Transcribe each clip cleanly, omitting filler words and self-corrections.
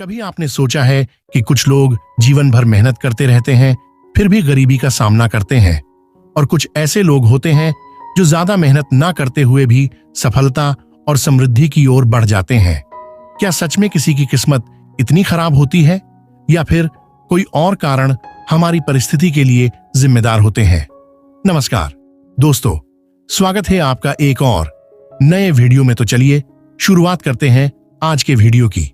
कभी आपने सोचा है कि कुछ लोग जीवन भर मेहनत करते रहते हैं फिर भी गरीबी का सामना करते हैं, और कुछ ऐसे लोग होते हैं जो ज्यादा मेहनत ना करते हुए भी सफलता और समृद्धि की ओर बढ़ जाते हैं। क्या सच में किसी की किस्मत इतनी खराब होती है, या फिर कोई और कारण हमारी परिस्थिति के लिए जिम्मेदार होते हैं? नमस्कार दोस्तों, स्वागत है आपका एक और नए वीडियो में। तो चलिए शुरुआत करते हैं आज के वीडियो की।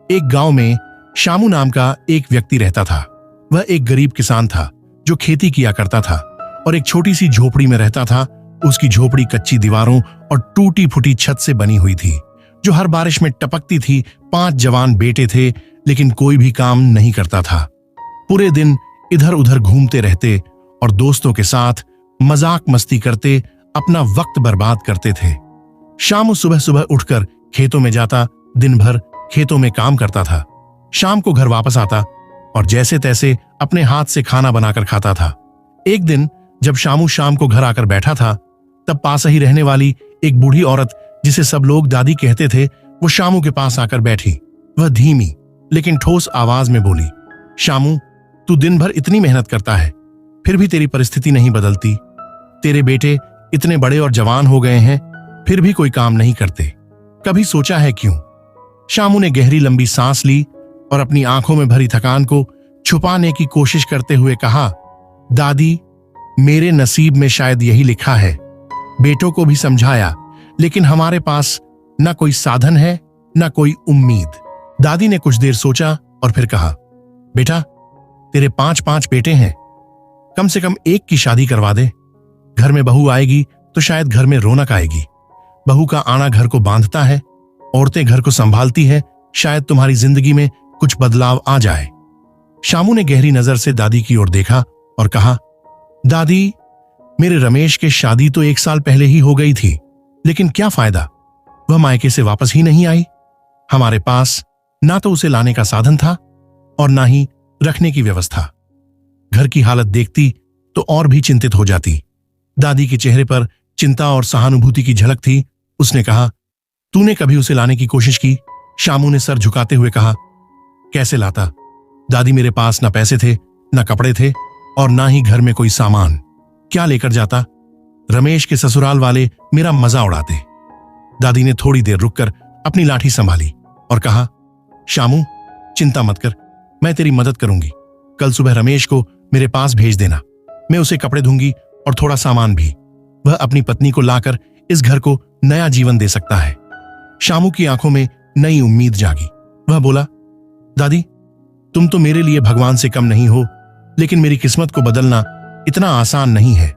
एक गांव में शामू नाम का एक व्यक्ति रहता था। वह एक गरीब किसान था जो खेती किया करता था और एक छोटी सी झोपड़ी में रहता था। उसकी झोपड़ी कच्ची दीवारों और टूटी फूटी छत से बनी हुई थी जो हर बारिश में टपकती थी। 5 जवान बेटे थे, लेकिन कोई भी काम नहीं करता था। पूरे दिन इधर उधर घूमते रहते और दोस्तों के साथ मजाक मस्ती करते अपना वक्त बर्बाद करते थे। शामू सुबह सुबह उठकर खेतों में जाता, दिन भर खेतों में काम करता था। शाम को घर वापस आता और जैसे तैसे अपने हाथ से खाना बनाकर खाता था। एक दिन जब शामू शाम को घर आकर बैठा था, तब पास ही रहने वाली एक बूढ़ी औरत, जिसे सब लोग दादी कहते थे, वो शामू के पास आकर बैठी। वह धीमी लेकिन ठोस आवाज में बोली, शामू, तू दिन भर इतनी मेहनत करता है, फिर भी तेरी परिस्थिति नहीं बदलती। तेरे बेटे इतने बड़े और जवान हो गए हैं, फिर भी कोई काम नहीं करते। कभी सोचा है क्यों? शामू ने गहरी लंबी सांस ली और अपनी आंखों में भरी थकान को छुपाने की कोशिश करते हुए कहा, दादी, मेरे नसीब में शायद यही लिखा है। बेटों को भी समझाया, लेकिन हमारे पास न कोई साधन है न कोई उम्मीद। दादी ने कुछ देर सोचा और फिर कहा, बेटा, तेरे 5 बेटे हैं, कम से कम एक की शादी करवा दे। घर में बहू आएगी तो शायद घर में रौनक आएगी। बहू का आना घर को बांधता है, औरतें घर को संभालती है, शायद तुम्हारी जिंदगी में कुछ बदलाव आ जाए। शामू ने गहरी नजर से दादी की ओर देखा और कहा, दादी, मेरे रमेश की शादी तो 1 साल पहले ही हो गई थी, लेकिन क्या फायदा, वह मायके से वापस ही नहीं आई। हमारे पास ना तो उसे लाने का साधन था और ना ही रखने की व्यवस्था। घर की हालत देखती तो और भी चिंतित हो जाती। दादी के चेहरे पर चिंता और सहानुभूति की झलक थी। उसने कहा, तूने कभी उसे लाने की कोशिश की? शामू ने सर झुकाते हुए कहा, कैसे लाता दादी, मेरे पास ना पैसे थे, ना कपड़े थे और ना ही घर में कोई सामान। क्या लेकर जाता? रमेश के ससुराल वाले मेरा मजा उड़ाते। दादी ने थोड़ी देर रुककर अपनी लाठी संभाली और कहा, शामू, चिंता मत कर, मैं तेरी मदद करूंगी। कल सुबह रमेश को मेरे पास भेज देना, मैं उसे कपड़े दूंगी और थोड़ा सामान भी। वह अपनी पत्नी को लाकर इस घर को नया जीवन दे सकता है। शामू की आंखों में नई उम्मीद जागी। वह बोला, दादी, तुम तो मेरे लिए भगवान से कम नहीं हो, लेकिन मेरी किस्मत को बदलना इतना आसान नहीं है।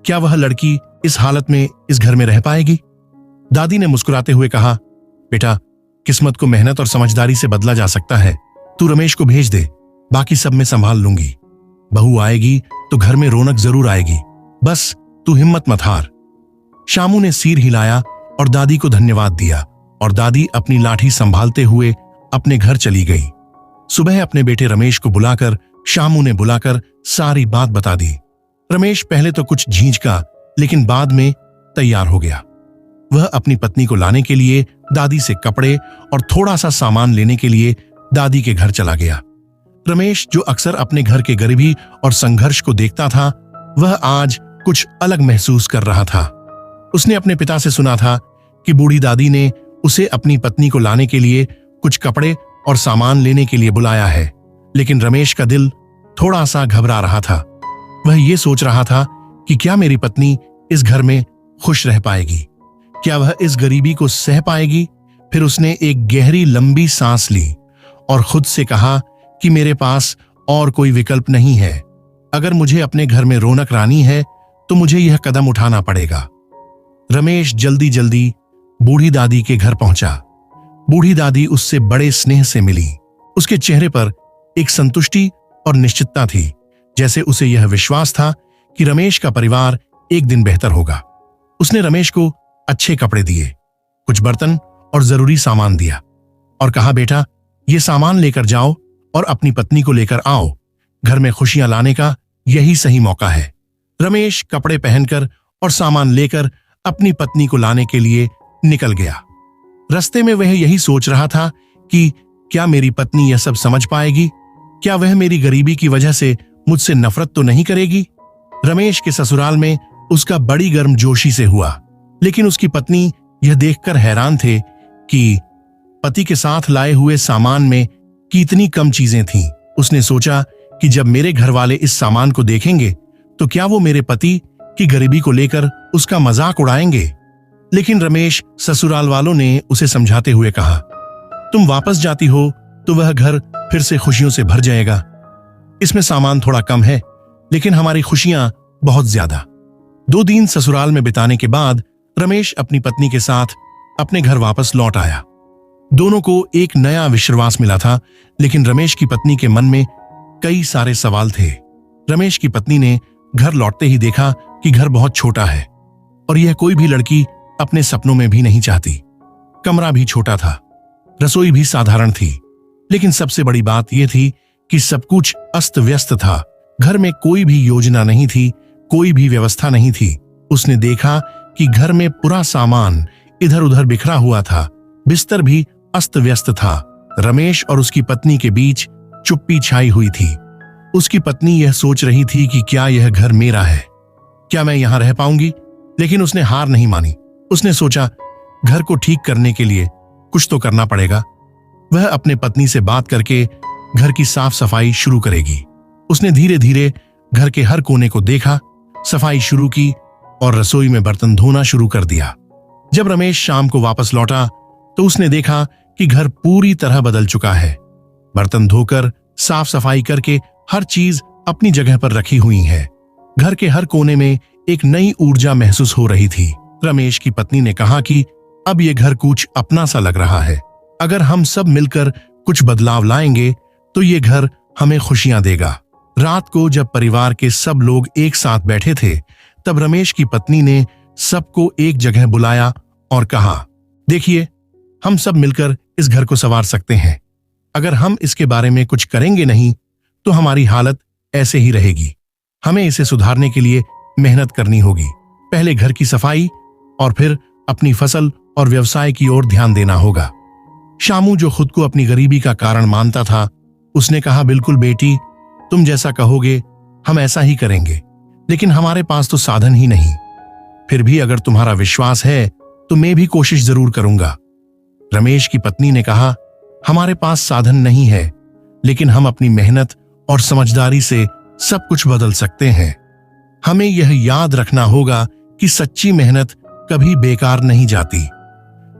क्या वह लड़की इस हालत में इस घर में रह पाएगी? दादी ने मुस्कुराते हुए कहा, बेटा, किस्मत को मेहनत और समझदारी से बदला जा सकता है। तू रमेश को भेज दे, बाकी सब मैं संभाल लूंगी। बहू आएगी तो घर में रौनक जरूर आएगी, बस तू हिम्मत मत हार। शामू ने सिर हिलाया और दादी को धन्यवाद दिया और दादी अपनी लाठी संभालते हुए अपने घर चली गई। सुबह अपने बेटे रमेश को बुलाकर शामू ने बुलाकर सारी बात बता दी। रमेश पहले तो कुछ झिझका, लेकिन बाद में तैयार हो गया। वह अपनी पत्नी को लाने के लिए दादी से कपड़े और थोड़ा सा सामान लेने के लिए दादी के घर चला गया। रमेश, जो अक्सर अपने घर के गरीबी और संघर्ष को देखता था, वह आज कुछ अलग महसूस कर रहा था। उसने अपने पिता से सुना था कि बूढ़ी दादी ने उसे अपनी पत्नी को लाने के लिए कुछ कपड़े और सामान लेने के लिए बुलाया है, लेकिन रमेश का दिल थोड़ा सा घबरा रहा था। वह ये सोच रहा था कि क्या मेरी पत्नी इस घर में खुश रह पाएगी? क्या वह इस गरीबी को सह पाएगी? फिर उसने एक गहरी लंबी सांस ली और खुद से कहा कि मेरे पास और कोई विकल्प नहीं है। अगर मुझे अपने घर में रौनक लानी है तो मुझे यह कदम उठाना पड़ेगा। रमेश जल्दी जल्दी बूढ़ी दादी के घर पहुंचा। बूढ़ी दादी उससे बड़े स्नेह से मिली। उसके चेहरे पर एक संतुष्टि और निश्चितता थी, जैसे उसे यह विश्वास था कि रमेश का परिवार एक दिन बेहतर होगा। उसने रमेश को अच्छे कपड़े दिए, कुछ बर्तन और जरूरी सामान दिया और कहा, बेटा, ये सामान लेकर जाओ और अपनी पत्नी को लेकर आओ। घर में खुशियां लाने का यही सही मौका है। रमेश कपड़े पहनकर और सामान लेकर अपनी पत्नी को लाने के लिए निकल गया। रास्ते में वह यही सोच रहा था कि क्या मेरी पत्नी यह सब समझ पाएगी? क्या वह मेरी गरीबी की वजह से मुझसे नफरत तो नहीं करेगी? रमेश के ससुराल में उसका बड़ी गर्मजोशी से हुआ, लेकिन उसकी पत्नी यह देखकर हैरान थे कि पति के साथ लाए हुए सामान में कितनी कम चीजें थीं। उसने सोचा कि जब मेरे घर वाले इस सामान को देखेंगे तो क्या वो मेरे पति की गरीबी को लेकर उसका मजाक उड़ाएंगे। लेकिन रमेश ससुराल वालों ने उसे समझाते हुए कहा, तुम वापस जाती हो तो वह घर फिर से खुशियों से भर जाएगा। इसमें सामान थोड़ा कम है, लेकिन हमारी खुशियां बहुत ज्यादा। 2 दिन ससुराल में बिताने के बाद रमेश अपनी पत्नी के साथ अपने घर वापस लौट आया। दोनों को एक नया विश्वास मिला था, लेकिन रमेश की पत्नी के मन में कई सारे सवाल थे। रमेश की पत्नी ने घर लौटते ही देखा कि घर बहुत छोटा है और यह कोई भी लड़की अपने सपनों में भी नहीं चाहती। कमरा भी छोटा था, रसोई भी साधारण थी, लेकिन सबसे बड़ी बात यह थी कि सब कुछ अस्त व्यस्त था। घर में कोई भी योजना नहीं थी, कोई भी व्यवस्था नहीं थी। उसने देखा कि घर में पूरा सामान इधर उधर बिखरा हुआ था, बिस्तर भी अस्त व्यस्त था। रमेश और उसकी पत्नी के बीच चुप्पी छाई हुई थी। उसकी पत्नी यह सोच रही थी कि क्या यह घर मेरा है, क्या मैं यहां रह पाऊंगी? लेकिन उसने हार नहीं मानी। उसने सोचा घर को ठीक करने के लिए कुछ तो करना पड़ेगा। वह अपने पत्नी से बात करके घर की साफ सफाई शुरू करेगी। उसने धीरे धीरे घर के हर कोने को देखा, सफाई शुरू की और रसोई में बर्तन धोना शुरू कर दिया। जब रमेश शाम को वापस लौटा तो उसने देखा कि घर पूरी तरह बदल चुका है। बर्तन धोकर साफ सफाई करके हर चीज अपनी जगह पर रखी हुई है। घर के हर कोने में एक नई ऊर्जा महसूस हो रही थी। रमेश की पत्नी ने कहा कि अब ये घर कुछ अपना सा लग रहा है। अगर हम सब मिलकर कुछ बदलाव लाएंगे तो ये घर हमें खुशियां देगा। रात को जब परिवार के सब लोग एक साथ बैठे थे, तब रमेश की पत्नी ने सबको एक जगह बुलाया और कहा, देखिए, हम सब मिलकर इस घर को संवार सकते हैं। अगर हम इसके बारे में कुछ करेंगे नहीं तो हमारी हालत ऐसे ही रहेगी। हमें इसे सुधारने के लिए मेहनत करनी होगी। पहले घर की सफाई और फिर अपनी फसल और व्यवसाय की ओर ध्यान देना होगा। शामू, जो खुद को अपनी गरीबी का कारण मानता था, उसने कहा, बिल्कुल बेटी, तुम जैसा कहोगे हम ऐसा ही करेंगे, लेकिन हमारे पास तो साधन ही नहीं। फिर भी अगर तुम्हारा विश्वास है तो मैं भी कोशिश जरूर करूंगा। रमेश की पत्नी ने कहा, हमारे पास साधन नहीं है, लेकिन हम अपनी मेहनत और समझदारी से सब कुछ बदल सकते हैं। हमें यह याद रखना होगा कि सच्ची मेहनत कभी बेकार नहीं जाती।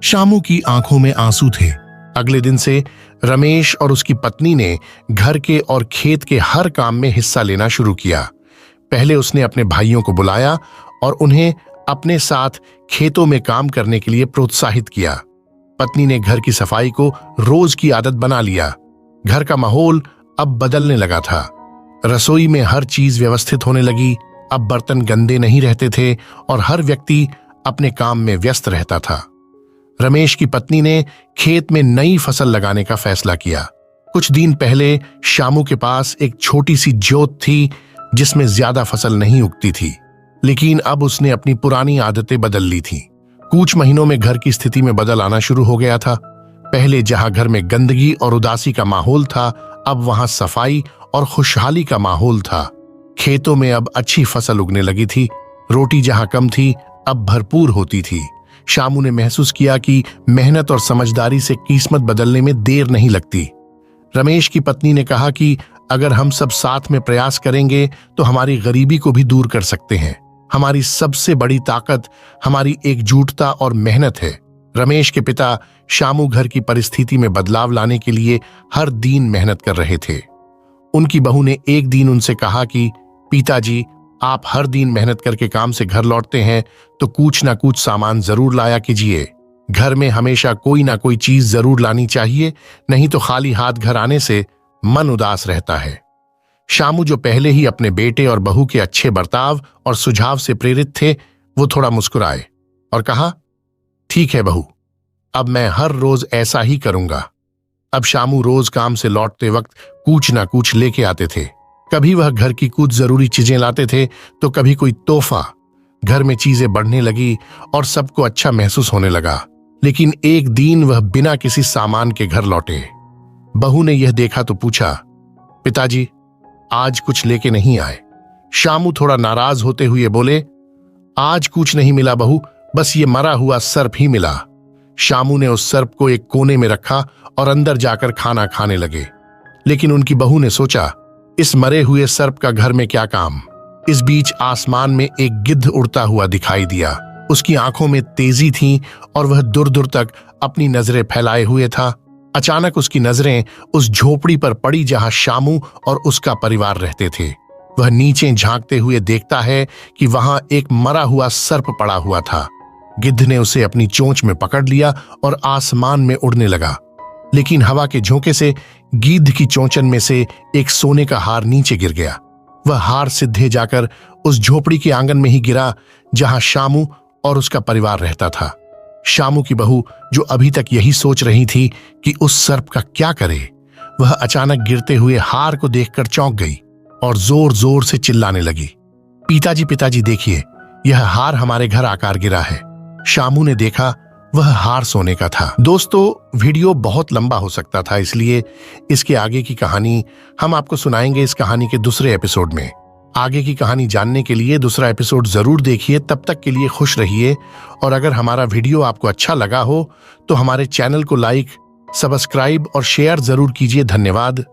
शामू की आंखों में आंसू थे। अगले दिन से रमेश और उसकी पत्नी ने घर के और खेत के हर काम में हिस्सा लेना शुरू किया। पहले उसने अपने भाइयों को बुलाया और उन्हें अपने साथ खेतों में काम करने के लिए प्रोत्साहित किया। पत्नी ने घर की सफाई को रोज की आदत बना लिया। घर का माहौल अब बदलने लगा था। रसोई में हर चीज व्यवस्थित होने लगी। अब बर्तन गंदे नहीं रहते थे और हर व्यक्ति अपने काम में व्यस्त रहता था। रमेश की पत्नी ने खेत में नई फसल लगाने का फैसला किया। कुछ दिन पहले शामू के पास एक छोटी सी जोत थी जिसमें ज्यादा फसल नहीं उगती थी, लेकिन अब उसने अपनी पुरानी आदतें बदल ली थी। कुछ महीनों में घर की स्थिति में बदल आना शुरू हो गया था। पहले जहां घर में गंदगी और उदासी का माहौल था, अब वहां सफाई और खुशहाली का माहौल था। खेतों में अब अच्छी फसल उगने लगी थी। रोटी जहां कम थी, अब भरपूर होती थी। शामू ने महसूस किया कि मेहनत और समझदारी से किस्मत बदलने में देर नहीं लगती। रमेश की पत्नी ने कहा कि अगर हम सब साथ में प्रयास करेंगे तो हमारी गरीबी को भी दूर कर सकते हैं। हमारी सबसे बड़ी ताकत हमारी एकजुटता और मेहनत है। रमेश के पिता शामू घर की परिस्थिति में बदलाव लाने के लिए हर दिन मेहनत कर रहे थे। उनकी बहू ने एक दिन उनसे कहा कि पिताजी, आप हर दिन मेहनत करके काम से घर लौटते हैं तो कुछ ना कुछ सामान जरूर लाया कीजिए। घर में हमेशा कोई ना कोई चीज जरूर लानी चाहिए, नहीं तो खाली हाथ घर आने से मन उदास रहता है। शामू, जो पहले ही अपने बेटे और बहू के अच्छे बर्ताव और सुझाव से प्रेरित थे, वो थोड़ा मुस्कुराए और कहा, ठीक है बहू, अब मैं हर रोज ऐसा ही करूंगा। अब शामू रोज काम से लौटते वक्त कुछ ना कुछ लेके आते थे। कभी वह घर की कुछ जरूरी चीजें लाते थे तो कभी कोई तोहफा। घर में चीजें बढ़ने लगी और सबको अच्छा महसूस होने लगा। लेकिन एक दिन वह बिना किसी सामान के घर लौटे। बहू ने यह देखा तो पूछा, पिताजी आज कुछ लेके नहीं आए। शामू थोड़ा नाराज होते हुए बोले, आज कुछ नहीं मिला बहू, बस ये मरा हुआ सर्प ही मिला। शामू ने उस सर्प को एक कोने में रखा और अंदर जाकर खाना खाने लगे। लेकिन उनकी बहू ने सोचा, इस मरे हुए सर्प का घर में क्या काम। इस बीच आसमान में एक गिद्ध उड़ता हुआ दिखाई दिया। उसकी आंखों में तेजी थी और वह दूर दूर तक अपनी नजरें फैलाए हुए था। अचानक उसकी नजरें उस झोपड़ी पर पड़ी जहां शामू और उसका परिवार रहते थे। वह नीचे झांकते हुए देखता है कि वहां एक मरा हुआ सर्प पड़ा हुआ था। गिद्ध ने उसे अपनी चोंच में पकड़ लिया और आसमान में उड़ने लगा। लेकिन हवा के झोंके से गिद्ध की चोंचन में से एक सोने का हार नीचे गिर गया। वह हार सीधे जाकर उस झोपड़ी के आंगन में ही गिरा जहां शामू और उसका परिवार रहता था। शामू की बहू, जो अभी तक यही सोच रही थी कि उस सर्प का क्या करे, वह अचानक गिरते हुए हार को देखकर चौंक गई और जोर जोर से चिल्लाने लगी, पिताजी पिताजी देखिए, यह हार हमारे घर आकर गिरा है। शामू ने देखा, वह हार सोने का था। दोस्तों, वीडियो बहुत लंबा हो सकता था, इसलिए इसके आगे की कहानी हम आपको सुनाएंगे इस कहानी के दूसरे एपिसोड में। आगे की कहानी जानने के लिए दूसरा एपिसोड जरूर देखिए। तब तक के लिए खुश रहिए और अगर हमारा वीडियो आपको अच्छा लगा हो तो हमारे चैनल को लाइक, सब्सक्राइब और शेयर जरूर कीजिए। धन्यवाद।